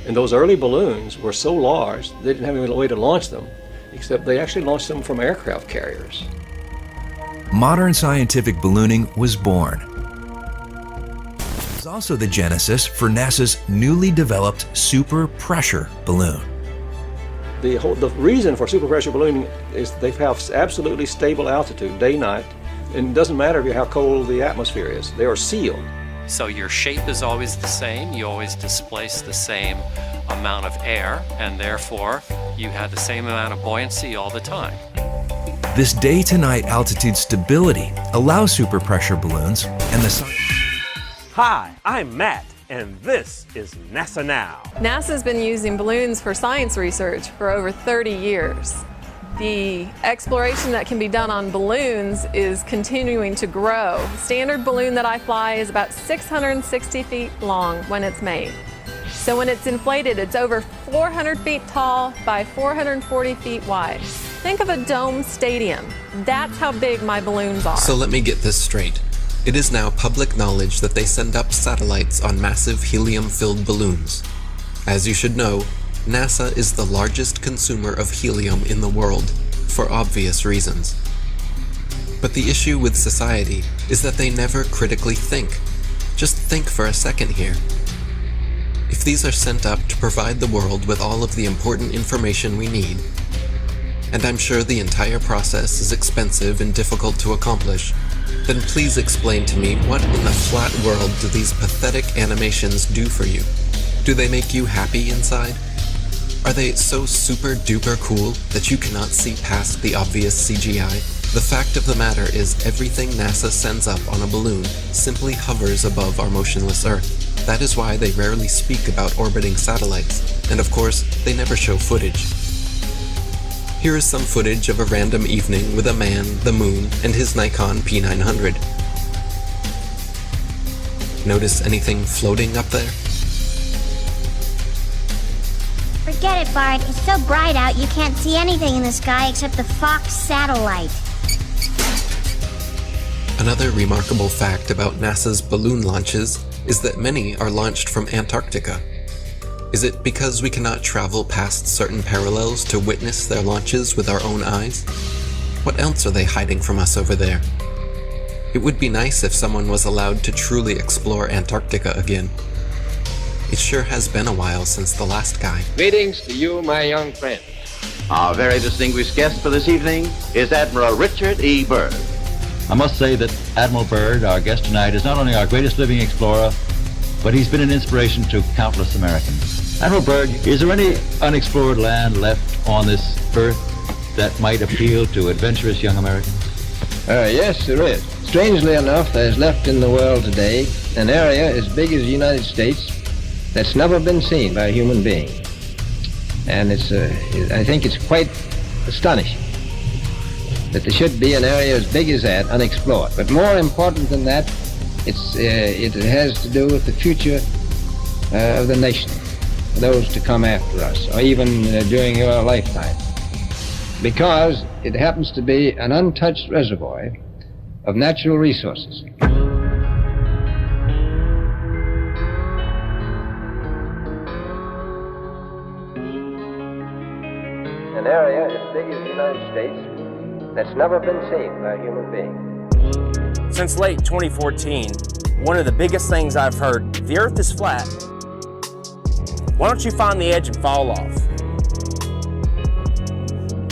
and those early balloons were so large they didn't have any way to launch them, except they actually launched them from aircraft carriers. Modern scientific ballooning was born. It was also the genesis for NASA's newly developed super pressure balloon. The reason for superpressure ballooning is they have absolutely stable altitude, day, night, and it doesn't matter how cold the atmosphere is. They are sealed. So your shape is always the same, you always displace the same amount of air, and therefore you have the same amount of buoyancy all the time. This day-to-night altitude stability allows superpressure balloons and the sun. Hi, I'm Matt, and this is NASA Now. NASA's been using balloons for science research for over 30 years. The exploration that can be done on balloons is continuing to grow. The standard balloon that I fly is about 660 feet long when it's made. So when it's inflated, it's over 400 feet tall by 440 feet wide. Think of a dome stadium. That's how big my balloons are. So let me get this straight. It is now public knowledge that they send up satellites on massive helium-filled balloons. As you should know, NASA is the largest consumer of helium in the world, for obvious reasons. But the issue with society is that they never critically think. Just think for a second here. If these are sent up to provide the world with all of the important information we need, and I'm sure the entire process is expensive and difficult to accomplish, then please explain to me what in the flat world do these pathetic animations do for you? Do they make you happy inside? Are they so super duper cool that you cannot see past the obvious CGI? The fact of the matter is everything NASA sends up on a balloon simply hovers above our motionless Earth. That is why they rarely speak about orbiting satellites, and of course, they never show footage. Here is some footage of a random evening with a man, the moon, and his Nikon P900. Notice anything floating up there? Forget it, Bart. It's so bright out you can't see anything in the sky except the Fox satellite. Another remarkable fact about NASA's balloon launches is that many are launched from Antarctica. Is it because we cannot travel past certain parallels to witness their launches with our own eyes? What else are they hiding from us over there? It would be nice if someone was allowed to truly explore Antarctica again. It sure has been a while since the last guy. Greetings to you, my young friend. Our very distinguished guest for this evening is Admiral Richard E. Byrd. I must say that Admiral Byrd, our guest tonight, is not only our greatest living explorer, but he's been an inspiration to countless Americans. Admiral Byrd, is there any unexplored land left on this earth that might appeal to adventurous young Americans? Yes, there is. Strangely enough, there's left in the world today an area as big as the United States that's never been seen by a human being. And I think it's quite astonishing that there should be an area as big as that unexplored. But more important than that, it has to do with the future of the nation, those to come after us, or even during your lifetime. Because it happens to be an untouched reservoir of natural resources. An area as big as the United States that's never been seen by a human being. Since late 2014, one of the biggest things I've heard, the Earth is flat. Why don't you find the edge and fall off?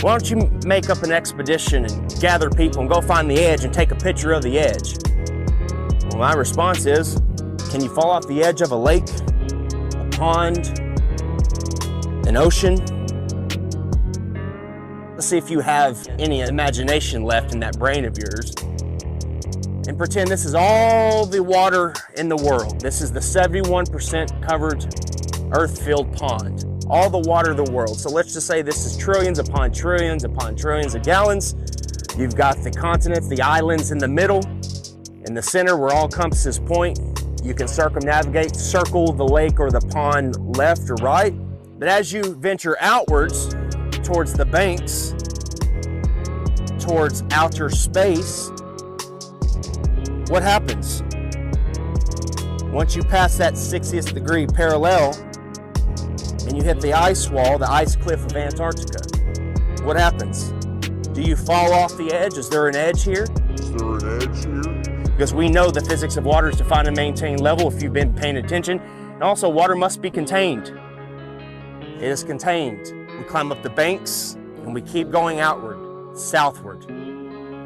Why don't you make up an expedition and gather people and go find the edge and take a picture of the edge? Well, my response is, can you fall off the edge of a lake, a pond, an ocean? Let's see if you have any imagination left in that brain of yours. And pretend this is all the water in the world. This is the 71% covered earth-filled pond. All the water of the world. So let's just say this is trillions upon trillions upon trillions of gallons. You've got the continents, the islands in the middle. In the center where all compasses point, you can circumnavigate, circle the lake or the pond left or right. But as you venture outwards towards the banks, towards outer space, what happens? Once you pass that 60th degree parallel, and you hit the ice wall, the ice cliff of Antarctica, what happens? Do you fall off the edge? Is there an edge here? Is there an edge here? Because we know the physics of water is to find and maintain level if you've been paying attention. And also, water must be contained. It is contained. We climb up the banks and we keep going outward, southward.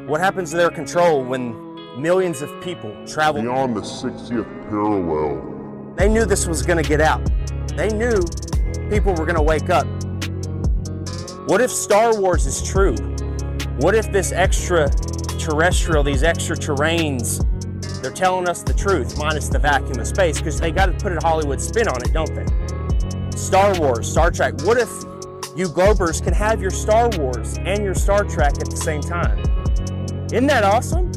What happens to their control when millions of people travel beyond the 60th parallel? They knew this was going to get out. They knew people were going to wake up. What if Star Wars is true? What if this extraterrestrial, these extra terrains, they're telling us the truth, minus the vacuum of space, because they got to put a Hollywood spin on it, don't they? Star Wars, Star Trek. What if you Globers can have your Star Wars and your Star Trek at the same time? Isn't that awesome?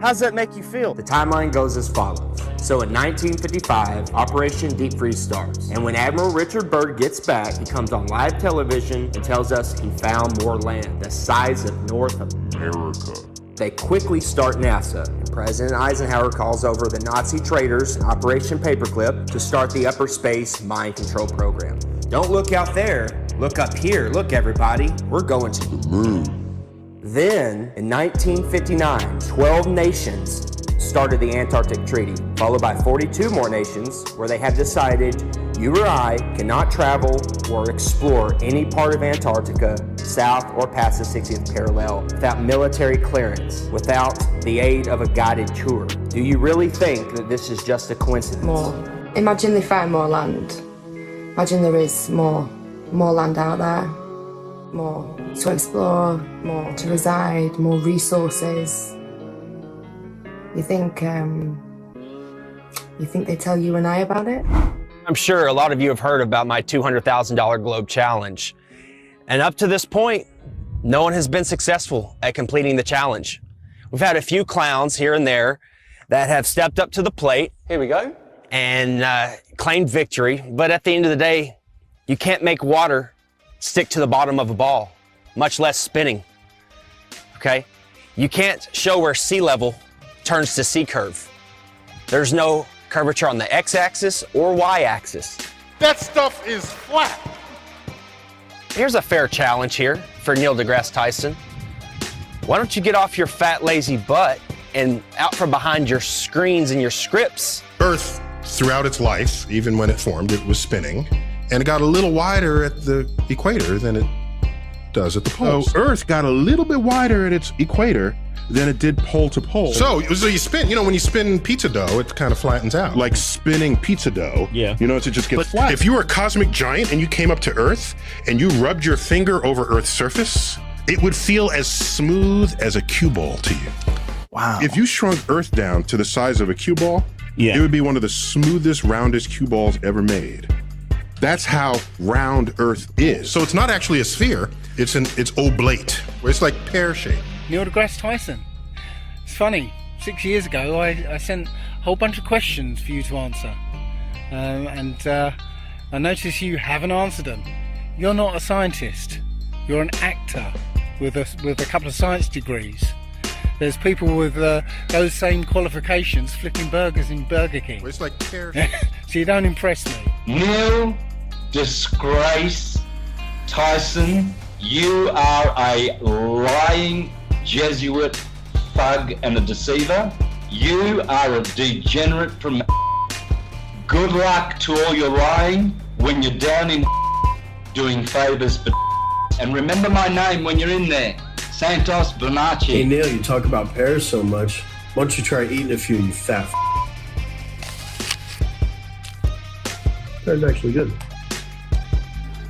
How does that make you feel? The timeline goes as follows. So in 1955, Operation Deep Freeze starts. And when Admiral Richard Byrd gets back, he comes on live television and tells us he found more land, the size of North America. They quickly start NASA, and President Eisenhower calls over the Nazi traitors in Operation Paperclip to start the upper space mind control program. Don't look out there, look up here. Look, everybody, we're going to the moon. Then, in 1959, 12 nations started the Antarctic Treaty, followed by 42 more nations where they have decided you or I cannot travel or explore any part of Antarctica south or past the 60th parallel without military clearance, without the aid of a guided tour. Do you really think that this is just a coincidence? More. Imagine they find more land. Imagine there is more land out there, more to explore, more to reside, more resources. You think they tell you and I about it? I'm sure a lot of you have heard about my $200,000 Globe Challenge. And up to this point, no one has been successful at completing the challenge. We've had a few clowns here and there that have stepped up to the plate. Here we go. And claimed victory. But at the end of the day, you can't make water stick to the bottom of a ball, much less spinning, okay? You can't show where sea level turns to sea curve. There's no curvature on the x-axis or y-axis. That stuff is flat. Here's a fair challenge here for Neil deGrasse Tyson. Why don't you get off your fat, lazy butt and out from behind your screens and your scripts? Earth, throughout its life, even when it formed, it was spinning, and it got a little wider at the equator than it does at the poles. So Earth got a little bit wider at its equator than it did pole to pole. So you spin, when you spin pizza dough, it kind of flattens out. Like spinning pizza dough, it just gets flat. If you were a cosmic giant and you came up to Earth and you rubbed your finger over Earth's surface, it would feel as smooth as a cue ball to you. Wow. If you shrunk Earth down to the size of a cue ball, it would be one of the smoothest, roundest cue balls ever made. That's how round Earth is. So it's not actually a sphere, it's oblate. It's like pear-shaped. Neil deGrasse Tyson. It's funny, 6 years ago I sent a whole bunch of questions for you to answer. And I notice you haven't answered them. You're not a scientist. You're an actor with a couple of science degrees. There's people with those same qualifications flipping burgers in Burger King. Well, it's like pear. So you don't impress me. Neil Disgrace Tyson, you are a lying Jesuit thug and a deceiver. You are a degenerate from. Good luck to all your lying when you're down in doing favors for. And remember my name when you're in there. Santos Bonacci. Hey Neil, you talk about pears so much. Why don't you try eating a few, you fat That's actually good.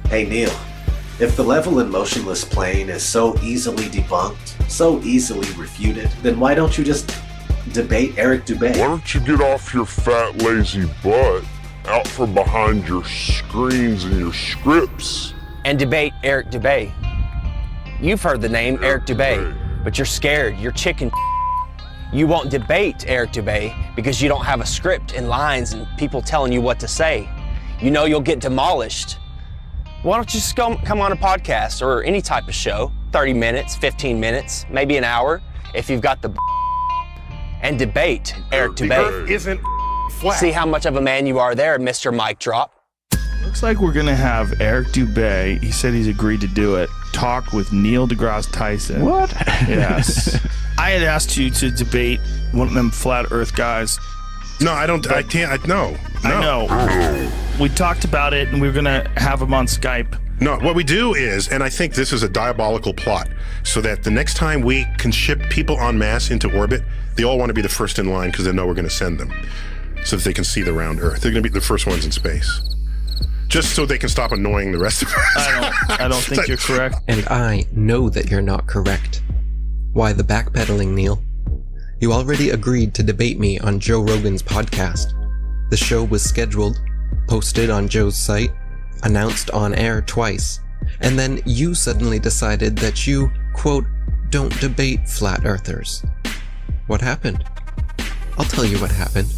Hey Neil, if the level and motionless plane is so easily debunked, so easily refuted, then why don't you just debate Eric Dubay? Why don't you get off your fat, lazy butt, out from behind your screens and your scripts, and debate Eric Dubay? You've heard the name Eric Dubay, but you're scared, you're chicken. You won't debate Eric Dubay because you don't have a script and lines and people telling you what to say. You know you'll get demolished. Why don't you just come on a podcast or any type of show, 30 minutes, 15 minutes, maybe an hour, if you've got the and debate Eric Dubay. The Earth isn't flat. See how much of a man you are there, Mr. Mic Drop. Looks like we're gonna have Eric Dubay, he said he's agreed to do it, talk with Neil deGrasse Tyson. What? Yes. I had asked you to debate one of them flat earth guys. No, I don't, I can't, no. I know. We talked about it and we were gonna have him on Skype. No, what we do is, and I think this is a diabolical plot, so that the next time we can ship people en masse into orbit, they all want to be the first in line because they know we're going to send them, so that they can see the round Earth. They're going to be the first ones in space. Just so they can stop annoying the rest of us. I don't think you're correct. And I know that you're not correct. Why the backpedaling, Neil? You already agreed to debate me on Joe Rogan's podcast. The show was scheduled, posted on Joe's site, announced on air twice, and then you suddenly decided that you, quote, don't debate flat earthers. What happened? I'll tell you what happened.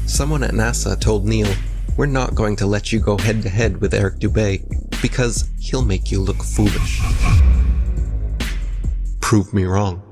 Someone at NASA told Neil, we're not going to let you go head to head with Eric Dubay because he'll make you look foolish. Prove me wrong.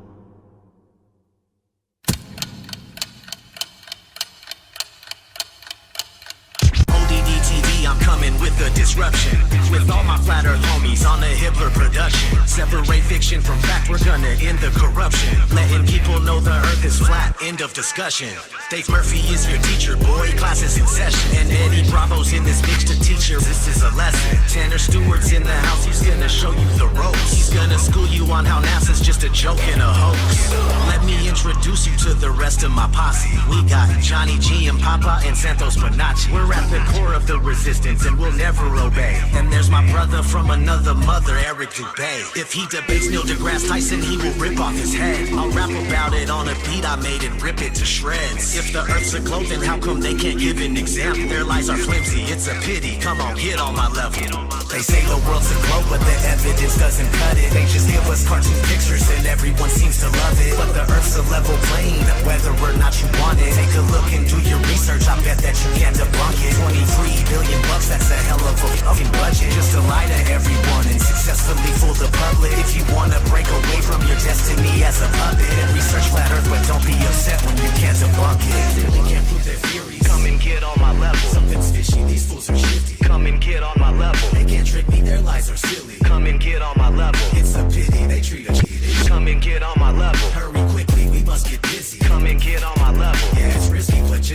I'm coming with a disruption. With all my flat earth homies on the Hitler production. Separate fiction from fact, we're gonna end the corruption. Letting people know the earth is flat, end of discussion. Dave Murphy is your teacher, boy, class is in session. And Eddie Bravo's in this mix to teach you, this is a lesson. Tanner Stewart's in the house, he's gonna show you the ropes. He's gonna school you on how NASA's just a joke and a hoax. Let me introduce you to the rest of my posse. We got Johnny G and Papa and Santos Bonacci. We're at the core of the resistance and we'll never obey. And there's my brother from another mother, Eric Dubay. If he debates Neil deGrasse Tyson, he will rip off his head. I'll rap about it on a beat I made and rip it to shreds. If the earth's a globe, then how come they can't give an example? Their lies are flimsy, it's a pity. Come on, get on my level. They say the world's a globe, but the evidence doesn't cut it. They just give us cartoon pictures and everyone seems to love it. But the earth's a level plane, whether or not you want it. Take a look and do your research, I bet that you can't debunk it. 23 billion bucks, that's a hell of a fucking budget. Just to lie to everyone and successfully fool the public. If you wanna break away from your destiny as a puppet, and research flat earth, but don't be upset when you can't debunk it. They can't prove their theories. Come and get on my level. Something's fishy, these fools are shifty.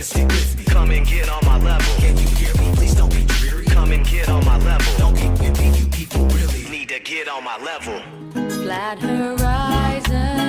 stick with me. Come and get on my level. Can you hear me? Please don't be dreary. Come and get on my level. Don't keep with me, you people really need to get on my level. Flat horizon.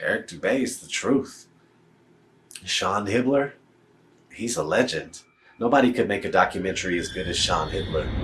Eric Dubay is the truth. Sean Hibbler, he's a legend. Nobody could make a documentary as good as Sean Hibbler.